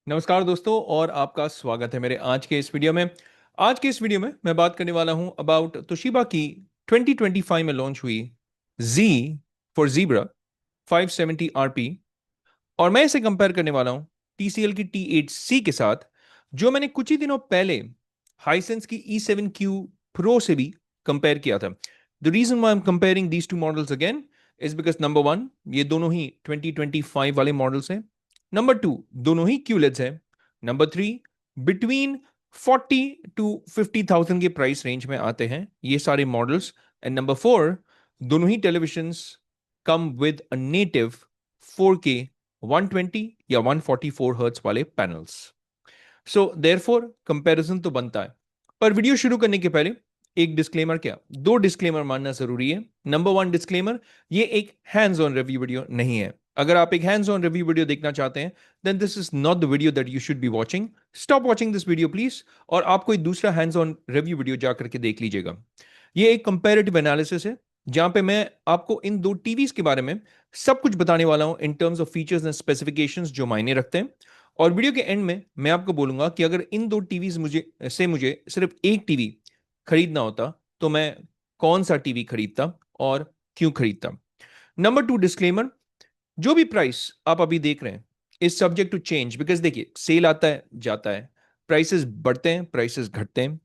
नमस्कार दोस्तों और आपका स्वागत है मेरे आज के इस वीडियो में। आज के इस वीडियो में मैं बात करने वाला हूं अबाउट तोशिबा की 2025 में लॉन्च हुई Z फॉर ज़ीब्रा 570 आरपी और मैं इसे कंपेयर करने वाला हूं TCL की T8C के साथ जो मैंने कुछ ही दिनों पहले हाइसेंस की E7Q Pro से भी कंपेयर किया था। The reason why I am comparing these two models again is because number one, ये दोनों ही 2025 वाले मॉडल्स हैं। नंबर टू, दोनों ही क्यूलेट्स हैं। नंबर थ्री, बिटवीन 40 to 50,000 के प्राइस रेंज में आते हैं ये सारे मॉडल्स। एंड नंबर फोर, दोनों ही televisions come with a native 4K 120 या 144 हर्ट्ज वाले पैनल्स। सो देयरफॉर कंपैरिजन तो बनता है, पर वीडियो शुरू करने के पहले एक डिस्क्लेमर, क्या दो डिस्क्लेमर मानना जरूरी है। नंबर वन डिस्क्लेमर, ये एक हैंड्स ऑन रिव्यू वीडियो नहीं है। अगर आप एक हैंड्स ऑन रिव्यू वीडियो देखना चाहते हैं then this is not the video that you should be watching. Stop watching this video please, और आप कोई दूसरा हैंड्स ऑन रिव्यू वीडियो जाकर के देख लीजिएगा। ये एक कंपैरेटिव एनालिसिस है जहां पे मैं आपको इन दो टीवीज के बारे में सब कुछ बताने वाला हूं इन terms of features and specifications जो मायने रखते हैं। और वीडियो के एंड में मैं आपको बोलूंगा कि अगर इन दो टीवीज मुझे सिर्फ एक टीवी खरीदना होता तो मैं कौन सा टीवी खरीदता और क्यों खरीदता। नंबर टू डिस्क्लेमर, जो भी प्राइस आप अभी देख रहे हैं is subject to change, because देखिए सेल आता है जाता है, प्राइसेस बढ़ते हैं प्राइसेस घटते हैं।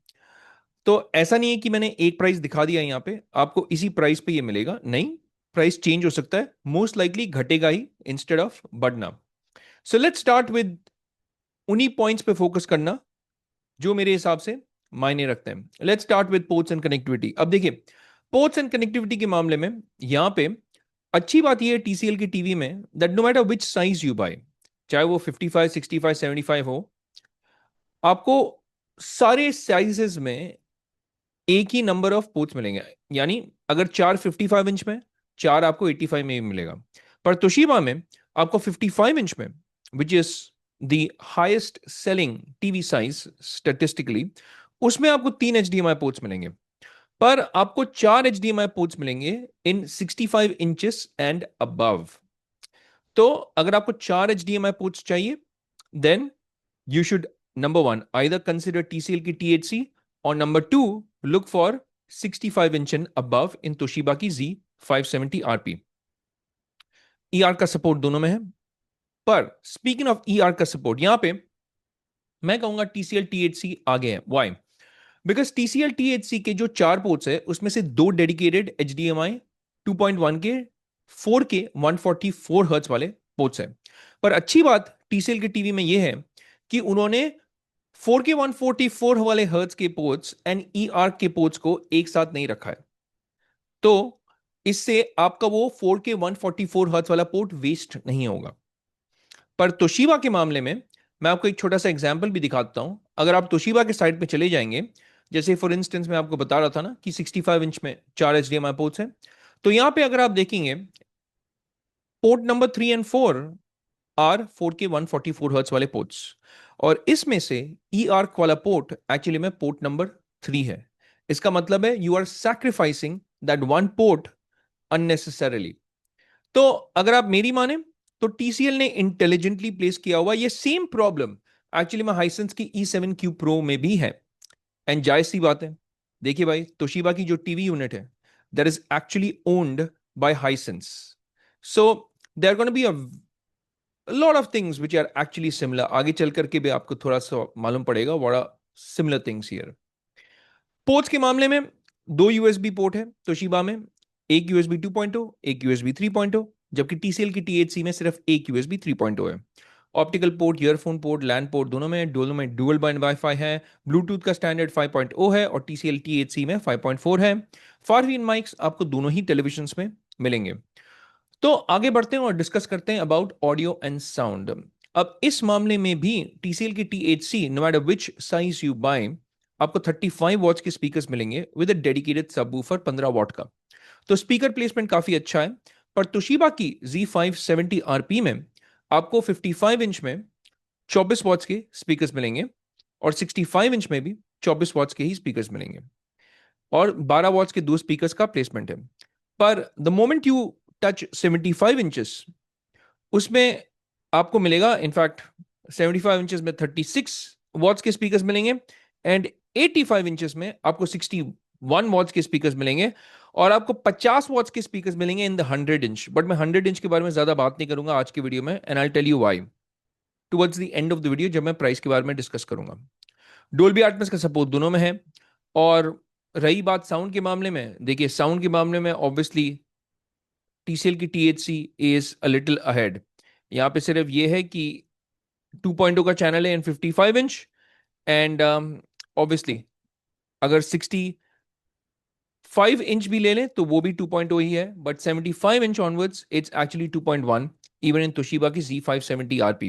तो ऐसा नहीं है कि मैंने एक प्राइस दिखा दिया यहां पे आपको इसी प्राइस पे ये मिलेगा, नहीं, प्राइस चेंज हो सकता है, मोस्ट लाइकली घटेगा ही इंस्टेड ऑफ बढ़ना। सो लेट्स स्टार्ट विद उन्हीं पॉइंट्स पे फोकस करना जो मेरे हिसाब से मायने रखते हैं। Let's start with ports and connectivity. अब देखिए, पोर्ट्स एंड कनेक्टिविटी के मामले में यहां पे अच्छी बात यह है टीसीएल की टीवी में that no matter which size you buy, चाहे वो 55 65 75 हो, आपको सारे साइजेस में एक ही नंबर ऑफ पोर्ट्स मिलेंगे। यानी अगर चार 55 इंच में, चार आपको 85 में भी मिलेगा। पर तोशिबा में आपको 55 इंच में, which is the highest selling TV size statistically, उसमें आपको तीन HDMI पोर्ट्स मिलेंगे, पर आपको चार HDMI पोर्ट्स मिलेंगे इन 65 इंचेस एंड अबव। तो अगर आपको चार HDMI पोर्ट्स चाहिए then you should, number one, either consider TCL की T8C, or number two, look for 65 inch and above in Toshiba की Z570 RP। ER का सपोर्ट दोनों में है, पर स्पीकिंग ऑफ ER का सपोर्ट, यहां पे मैं कहूंगा TCL T8C आगे है। व्हाई? बिकॉज TCL T8C के जो चार पोर्ट्स है उसमें से दो डेडिकेटेड HDMI 2.1 के 4K 144 हर्ट्ज वाले पोर्ट्स है। पर अच्छी बात TCL के टीवी में यह है कि उन्होंने 4K 144 वाले हर्ट्ज के पोर्ट्स एंड ER के पोर्ट्स को एक साथ नहीं रखा है, तो इससे आपका वो 4K 144 हर्ट्ज वाला पोर्ट वेस्ट नहीं होगा। पर तोशिबा के मामले में मैं आपको एक छोटा सा एग्जांपल भी दिखाता हूं। अगर आप तोशिबा के साइड पे चले जाएंगे, जैसे फॉर इंस्टेंस मैं आपको बता रहा था ना कि 65 इंच में चार HDMI पोर्ट्स हैं, तो यहां पे अगर आप देखेंगे पोर्ट नंबर 3 और 4 आर 4K 144 हर्ट्ज वाले पोर्ट्स, और इसमें से ई आर्क वाला पोर्ट एक्चुअली में पोर्ट नंबर 3 है। इसका मतलब है you are sacrificing that one port unnecessarily. तो अगर आप मेरी माने तो TCL ने इंटेलिजेंटली प्लेस किया हुआ ये सेम प्रॉब्लम एक्चुअली में हाइसेंस की E7Q Pro में भी है। एंड जायज सी बात है, देखिए भाई तोशिबा की जो टीवी यूनिट है that is actually owned by Hisense, so they're gonna be lot of things which are actually similar. आगे चल करके भी आपको थोड़ा सा मालूम पड़ेगा बड़ा सिमिलर थिंग्स हियर। पोर्ट्स के मामले में दो USB पोर्ट है तोशिबा में, एक USB 2.0 एक USB 3.0, जबकि TCL की T8C में सिर्फ एक USB 3.0 है। Optical port, earphone port, LAN port दोनों में डुअल बैंड वाईफाई है। ब्लूटूथ का स्टैंडर्ड 5.0 है और TCL T8C में 5.4 है। फार फील्ड माइक्स आपको दोनों ही टेलीविजन में मिलेंगे। तो आगे बढ़ते हैं और डिस्कस करते हैं अबाउट ऑडियो एंड साउंड। अब इस मामले में भी TCL की T8C no matter which size you buy, आपको 35 वॉट्स के स्पीकर्स मिलेंगे with a dedicated subwoofer 15 watt का। तो स्पीकर प्लेसमेंट काफी अच्छा है। पर तोशिबा की Z570 RP में आपको 55 इंच में 24 वॉट्स के स्पीकर्स मिलेंगे और 65 इंच में भी 24 वॉट्स के ही स्पीकर्स मिलेंगे, और 12 वॉट्स के दो स्पीकर्स का प्लेसमेंट है। पर the moment you touch 75 inches, उसमें आपको मिलेगा इनफैक्ट 75 इंचेस में 36 वॉट्स के स्पीकर्स मिलेंगे एंड 85 इंचेस में आपको 61 वॉट्स के स्पीकर्स मिलेंगे और आपको 50 वॉट्स के स्पीकर्स मिलेंगे इन द 100 इंच। बट मैं 100 इंच के बारे में ज्यादा बात नहीं करूंगा आज की वीडियो में and I tell you why towards the end of the video जब मैं प्राइस के बारे में डिस्कस करूंगा। डोल्बी एटमॉस का सपोर्ट दोनों में है। और रही बात साउंड के मामले में, देखिए साउंड के मामले में ऑब्वियसली टीसीएल की THC is a little ahead. यहाँ पे सिर्फ ये है कि 2.0 का चैनल है इन 55 इंच एंड ऑब्वियसली अगर 65 इंच भी ले लें तो वो भी 2.0 ही है, but 75 inch onwards it's actually 2.1 even in Toshiba की Z570 RP.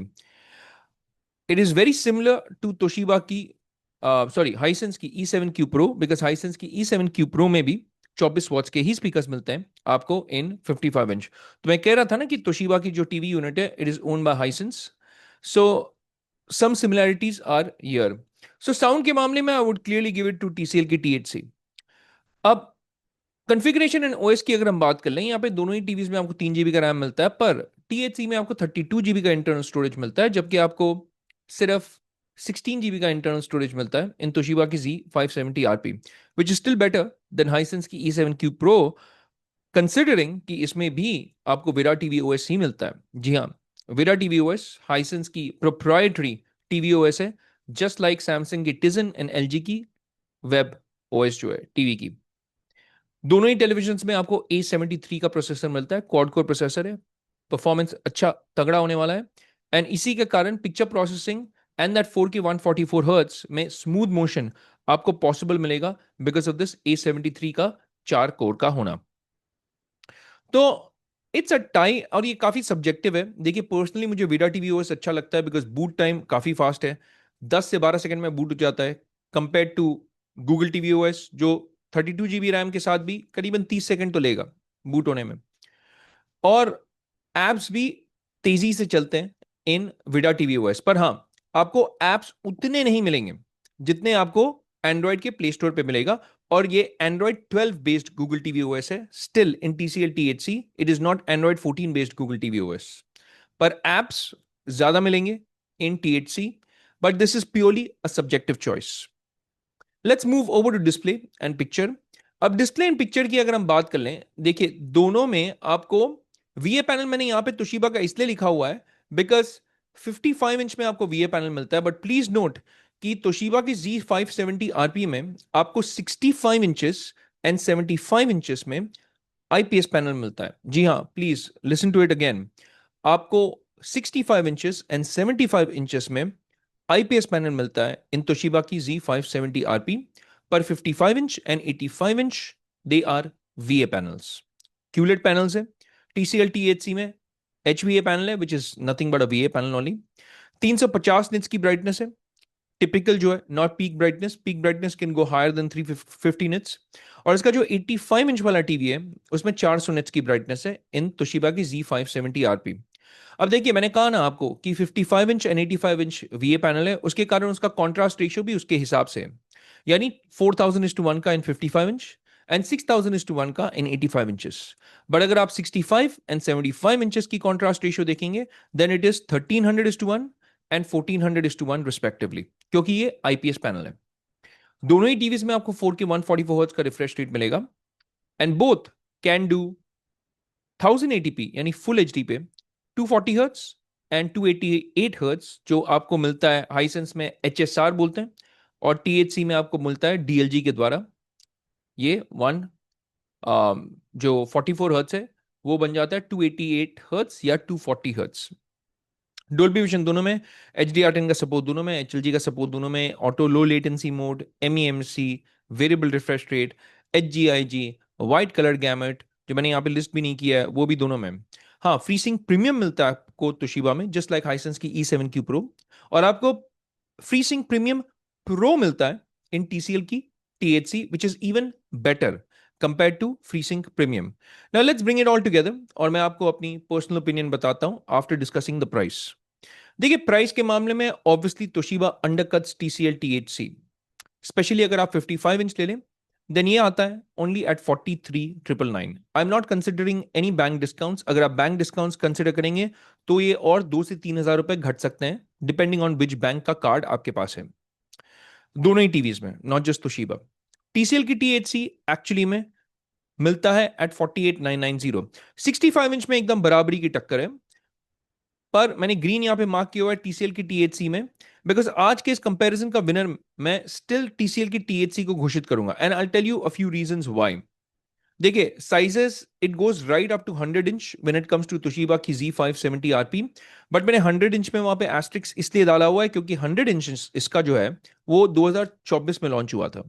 It is very similar to Toshiba की सॉरी हाइसेंस की E7Q Pro, बिकॉज हाइसेंस की E7Q Pro में भी 24 वॉट्स के ही स्पीकर्स मिलते हैं आपको इन 55 इंच। तो मैं कह रहा था ना कि तोशिबा की जो टीवी यूनिट है it is owned by Hisense, so some similarities are here. So sound के मामले में I would clearly give it to TCL की THC। अब कॉन्फ़िगरेशन एंड ओएस की अगर हम बात कर लें, यहाँ पे दोनों ही टीवीज में आपको 3 GB का रैम मिलता है, पर THC में आपको 32 GB का इंटरनल स्टोरेज मिलता है, जबकि आपको सिर्फ 16 GB का इंटरनल स्टोरेज मिलता है इन तोशिबा की Z570 RP, which is still better than Hisense की E7Q Pro, कंसिडरिंग कि इसमें भी आपको विरा टीवी ओएस ही मिलता है। जी हाँ, विरा टीवी ओएस हाइसेंस की प्रोप्राइटरी टीवी ओएस है, जस्ट लाइक सैमसंग की टिजन एंड एलजी की वेब ओएस जो है टीवी की। दोनों ही टेलीविजन में आपको A73 का प्रोसेसर मिलता है, क्वाड कोर प्रोसेसर है, परफॉर्मेंस अच्छा तगड़ा होने वाला है एंड इसी के कारण picture processing and that 4K 144 hertz में स्मूथ मोशन आपको पॉसिबल मिलेगा बिकॉज ऑफ दिस A73 का 4 कोर का होना। तो इट्स अ टाई और ये काफी सब्जेक्टिव है। देखिए पर्सनली मुझे वीडा टीवी ओएस अच्छा लगता है बिकॉज बूट टाइम काफी फास्ट है, 10 से 12 सेकंड में बूट हो जाता है, compare to Google TV OS जो 32 GB रैम के साथ भी करीबन 30 सेकंड तो लेगा बूट होने में। और एप्स भी तेजी से चलते हैं इन विडा टीवी ओएस, पर हाँ आपको एप्स उतने नहीं मिलेंगे जितने आपको एंड्रॉयड के प्ले स्टोर पे मिलेगा। और ये Android 12 based Google TV OS है still in TCL THC, it is not Android 14 based Google TV OS, पर एप्स ज्यादा मिलेंगे in THC, but this is purely a subjective choice. Let's move over to display and picture. अब display and picture की अगर हम बात कर लें, देखिए दोनों में आपको वीए पैनल, मैंने यहां पे तोशिबा का इसलिए लिखा हुआ है बिकॉज 55 इंच में आपको वीए पैनल मिलता है, बट प्लीज नोट कि तोशिबा की Z570 आरपी में आपको 65 इंचेस एंड 75 इंचेस में आईपीएस पैनल मिलता है। जी हाँ, please listen to it again, आपको 65 इंचेस एंड 75 इंचेस में आईपीएस पैनल मिलता है इन तोशिबा की Z570 आरपी, पर 55 inch and 85 inch they are VA panels, QLED panels है। टीसीएल टीएचसी में एचवीए पैनल है which is nothing but a VA panel only. 350 nits की brightness है, टिपिकल जो है, not peak brightness can go higher than 350 nits. और इसका जो 85 इंच वाला टीवी है उसमें 400 निट्स की ब्राइटनेस है इन तोशिबा की Z570 आरपी। अब देखिए मैंने कहा ना आपको कि 55 इंच एंड 85 इंच वीए पैनल है, उसके कारण उसका कॉन्ट्रास्ट रेशियो भी उसके हिसाब से है, यानी 4000:1 का इन 55 इंच एंड 6000:1 का इन 85 इंचेस। बट अगर आप 65 एंड 75 इंचेस की कॉन्ट्रास्ट रेशियो देखेंगे then it is 1300:1 and 1400:1 respectively, क्योंकि ये आईपीएस पैनल है। दोनों ही टीवीज में आपको 4K 144 हर्ट्ज का रिफ्रेश रेट मिलेगा and both can do 1080p यानी फुल एचडी पे 240 हर्ट्ज एंड 288 हर्ट्ज, जो आपको मिलता है हाइसेंस में HSR बोलते हैं और टीएचसी में आपको मिलता है डीएलजी के द्वारा। ये वन जो 44 हर्ट्ज है वो बन जाता है 288 हर्ट्ज या 240 हर्ट्ज। डोल्बी विजन दोनों में, HDR10 का सपोर्ट दोनों में, HLG का सपोर्ट दोनों में, auto low latency mode, MEMC, variable refresh rate, HGIG, white colour gamete, जो मैंने यहाँ पे लिस्ट भी नहीं किया है वो भी दोनों में। हाँ, फ्रीसिंग प्रीमियम मिलता है आपको तोशिबा में जस्ट लाइक हाइसेंस की E7Q Pro, और आपको फ्रीसिंग प्रीमियम प्रो मिलता है इन TCL की THC which is even better compare to FreeSync Premium। Now let's bring it all together और मैं आपको अपनी पर्सनल ओपिनियन बताता हूं आफ्टर डिस्कसिंग द प्राइस। देखिए प्राइस के मामले में obviously Toshiba undercuts TCL THC, specially अगर आप 55 इंच ले लें देन ये आता है only at 43,999. I am not considering any bank discounts. अगर आप बैंक डिस्काउंट्स कंसिडर करेंगे तो ये और 2 से 3 हजार रुपए घट सकते हैं डिपेंडिंग ऑन विच बैंक का कार्ड आपके पास है, दोनों ही टीवीज में, नॉट जस्ट तोशिबा. टीसीएल की टीएचसी एक्चुअली में मिलता है एट 48,990. 65 इंच में एकदम बराबरी की टक्कर है, पर मैंने ग्रीन यहां पे मार्क किया हुआ है टीसीएल की टीएचसी में, बिकॉज आज के इस कंपैरिजन का विनर मैं स्टिल टीसीएल की टीएचसी को घोषित करूंगा, and I tell you a few reasons why. देखिए sizes it goes right up to 100 inch when it comes to Toshiba की Z570RP, बट मैंने 100 इंच में वहां पे एस्ट्रिक्स इसलिए डाला हुआ है क्योंकि 100 इंच इसका जो है वो 2024 में लॉन्च हुआ था,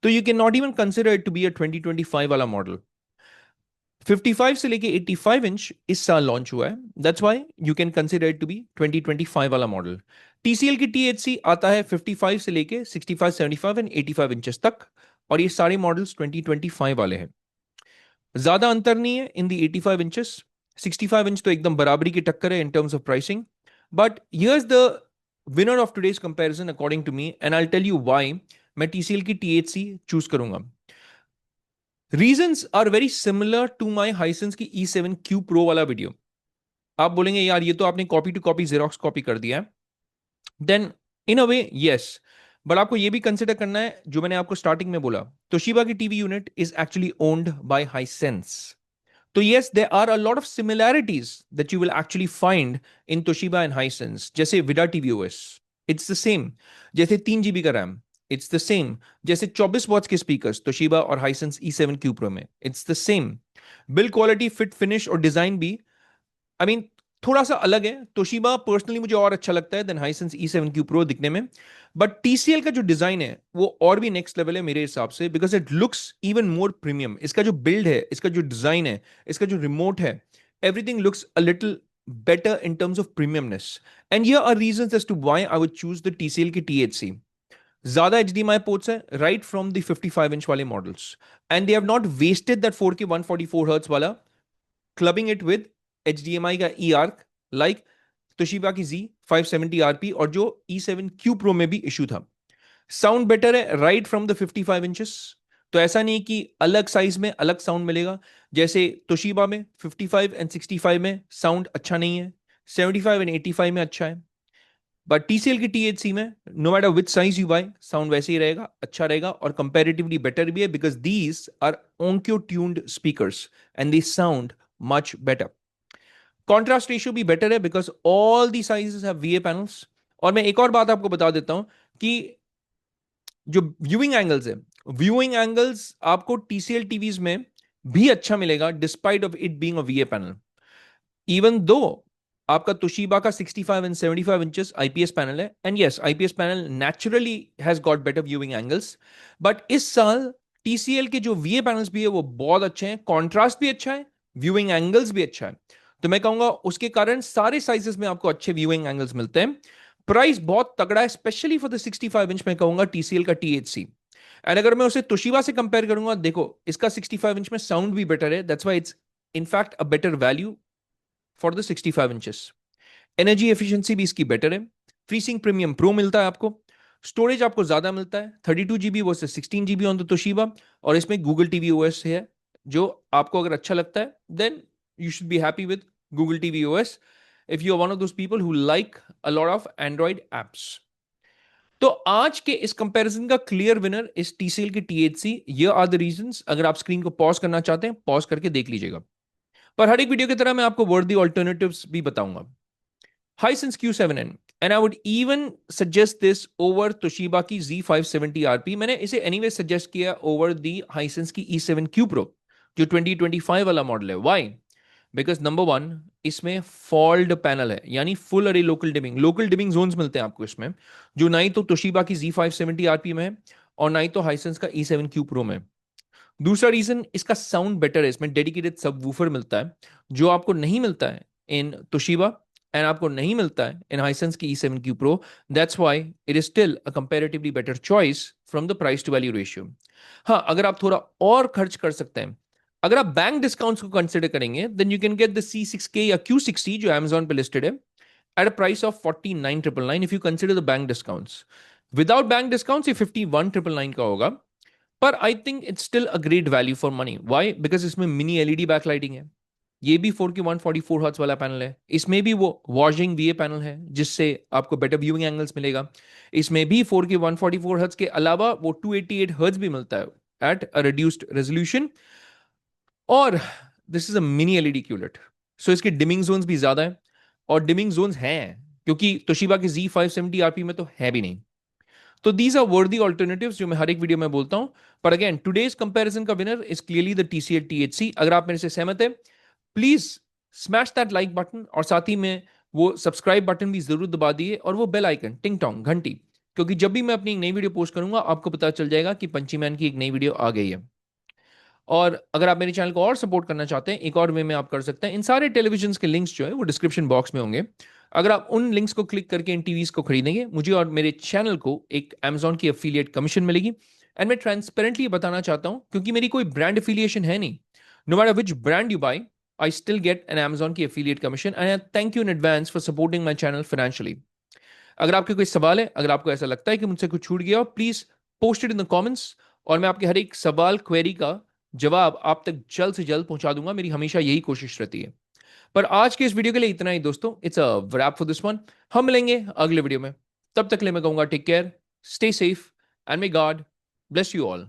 तो you can not even consider it to be a 2025 वाला मॉडल. 55 से लेके 85 इंच इस साल लॉन्च हुआ है, that's why you can consider it to be 2025 वाला मॉडल. टीसीएल की टीएचसी आता है 55 से लेके 65, 75 एंड 85 इंचेस तक, और ये सारे मॉडल्स 2025 वाले हैं. ज्यादा अंतर नहीं है इन दी 85 इंचेस. 65 इंच तो एकदम बराबरी की टक्कर है in terms of pricing, but here's the winner of today's comparison according to me, and I tell you why मैं टीसीएल की टीएचसी चूज करूंगा. Reasons are very similar to my Hisense की E7Q Pro वाला video. आप बोलेंगे यार ये तो आपने copy to copy xerox copy कर दिया है, then in a way yes, but आपको ये भी कंसिडर करना है जो मैंने आपको स्टार्टिंग में बोला, तोशिबा की TV unit is actually owned by Hisense. तो yes, there are a lot of similarities that you will actually find in Toshiba and Hisense. जैसे Vida TV OS, it's the same. जैसे 3 GB का RAM, it's the same. जैसे 24 watts के speakers Toshiba और Hisense E7Q Pro में, it's the same. Build quality, fit finish और design भी I mean थोड़ा सा अलग है. तोशिबा पर्सनली मुझे और अच्छा लगता है देन हाइसेंस E7Q Pro दिखने में, बट टीसीएल का जो डिजाइन है वो और भी नेक्स्ट लेवल है मेरे हिसाब से, because it looks even more premium. इसका जो बिल्ड है, इसका जो डिजाइन है, इसका जो रिमोट है, everything looks a little better in terms of premiumness. And here are reasons as to why I would choose the TCL की टीएचसी. ज्यादा HDMI पोर्ट्स है राइट फ्रॉम द 55 इंच वाले models, and they have not wasted that 4K 144 hertz वाला, clubbing it with HDMI का E-Arc like Toshiba की Z570RP और जो E7Q Pro में भी इशू था. साउंड बेटर है राइट फ्रॉम द 55 इंचेस, तो ऐसा नहीं कि अलग साइज में अलग साउंड मिलेगा. जैसे तोशिबा में 55 एंड 65 में साउंड अच्छा नहीं है, 75 एंड 85 में अच्छा है, बट टीसीएल की टीएचसी में no matter which size you buy sound वैसे ही रहेगा, अच्छा रहेगा और कंपैरेटिवली बेटर भी है, because these are Onkyo tuned speakers and they sound much better. Contrast ratio भी बेटर है because all the sizes have VA panels. और मैं एक और बात आपको बता देता हूं कि जो व्यूइंग एंगल्स है, व्यूइंग एंगल्स आपको टीसीएल टीवीज में भी अच्छा मिलेगा despite of it being a VA panel. Even though आपका तोशिबा का 65 एंड 75 इंचेस आईपीएस पैनल है, and yes IPS panel naturally has got better viewing angles, but इस साल टीसीएल के जो VA पैनल्स भी है वो बहुत अच्छे हैं, कॉन्ट्रास्ट भी अच्छा है, व्यूइंग एंगल्स भी अच्छा है. तो मैं कहूंगा उसके कारण सारे साइजेस में आपको अच्छे व्यूइंग एंगल्स मिलते हैं. प्राइस बहुत तगड़ा है स्पेशली फॉर द 65 इंच. मैं कहूंगा टीसीएल का टीएचसी, एंड अगर मैं उसे तोशिबा से कंपेयर करूंगा, देखो इसका 65 इंच में साउंड भी बेटर है, that's why it's in fact a better value for the 65 inches. Energy efficiency भी इसकी बेटर है. FreeSync प्रीमियम प्रो मिलता है आपको. स्टोरेज आपको ज्यादा मिलता है 32 GB versus 16 GB on the Toshiba, और इसमें गूगल टीवी ओएस है, जो आपको अगर अच्छा लगता है then you should be happy with Google TV OS if you are one of those people who like a lot of Android apps. तो आज के इस कंपैरिजन का क्लियर विनर इस टीसीएल की टीएचसी. ये आर द रीजंस. अगर आप screen को पॉज करना चाहते हैं पॉज करके देख लीजिएगा, पर हर एक वीडियो की तरह मैं आपको वर्दी ऑल्टरनेटिव्स भी बताऊंगा. Hisense Q7N, and I would even suggest this over Toshiba की Z570RP. मैंने इसे anyway suggest किया over the Hisense की E7Q Pro जो 2025 वाला मॉडल है. Why? Because number one, इसमें fold पैनल है, यानी फुल अरे लोकल डिमिंग जोन्स मिलते हैं आपको इसमें, जो ना ही तो तोशिबा की Z570RP में है और ना ही तो Hisense का E7Q Pro में. दूसरा रीजन, इसका साउंड बेटर है, इसमें डेडिकेटेड सबवूफर मिलता है जो आपको नहीं मिलता है इन तोशिबा एंड आपको नहीं मिलता है इन हाइसेंस की E7Q Pro. That's why it is still a comparatively better choice from the price to value ratio. हाँ, अगर आप थोड़ा और खर्च कर सकते हैं, अगर आप बैंक डिस्काउंट्स को कंसिडर करेंगे, then you can get the C6K या Q60 जो Amazon पे लिस्टेड है at a price of 49,999 if you consider the bank discounts. Without bank discounts ये 51,999 का होगा. पर I think it's still a great value for money. Why? Because इसमें mini LED backlighting है. ये भी 4K 144 हर्ट्ज वाला पैनल है. इसमें भी वो वॉशिंग वीए पैनल है जिससे आपको बेटर व्यूइंग एंगल्स मिलेगा. इसमें भी 4K 144 हर्ट्ज के अलावा वो 288 हर्ट्ज भी मिलता है एट अ रिड्यूस्ड रेजोल्यूशन. और this is a mini LED QLED, so इसके डिमिंग जोन्स भी ज्यादा है. और डिमिंग जोन्स हैं क्योंकि तोशिबा के Z570 आरपी में तो है भी नहीं. तो दीज आर वर्दी ऑल्टरनेटिव्स जो मैं हर एक वीडियो में बोलता हूं. पर अगेन टुडेज कंपैरिजन का winner is clearly the TCL THC. अगर आप मेरे से सहमत है, please smash that like button और साथ ही में वो सब्सक्राइब बटन भी जरूर दबा दिए और वो बेल आइकन टिंग टोंग घंटी, क्योंकि जब भी मैं अपनी एक नई वीडियो पोस्ट करूंगा आपको पता चल जाएगा कि पंची मैन की एक नई वीडियो आ गई है. और अगर आप मेरे चैनल को और सपोर्ट करना चाहते हैं, एक और वे में आप कर सकते हैं. इन सारे टेलीविजन के लिंक्स जो है वो डिस्क्रिप्शन बॉक्स में होंगे. अगर आप उन लिंक्स को क्लिक करके इन टीवीज को खरीदेंगे, मुझे और मेरे चैनल को एक Amazon की एफिलिएट कमीशन मिलेगी. एंड मैं ट्रांसपेरेंटली बताना चाहता हूं क्योंकि मेरी कोई ब्रांड एफिलिएशन है नहीं. No matter which brand you buy, I still get an Amazon की affiliate commission and I thank you in advance for supporting my channel financially. अगर आपके कोई सवाल है, अगर आपको ऐसा लगता है कि मुझसे कुछ छूट गया हो, please post it in the comments और मैं आपके हर एक सवाल क्वेरी का जवाब आप तक जल्द से जल्द पहुंचा दूंगा. मेरी हमेशा यही कोशिश रहती है. पर आज के इस वीडियो के लिए इतना ही दोस्तों. It's a rap for this one. हम मिलेंगे अगले वीडियो में. तब तक के लिए मैं कहूंगा take care, stay safe and may God bless you all.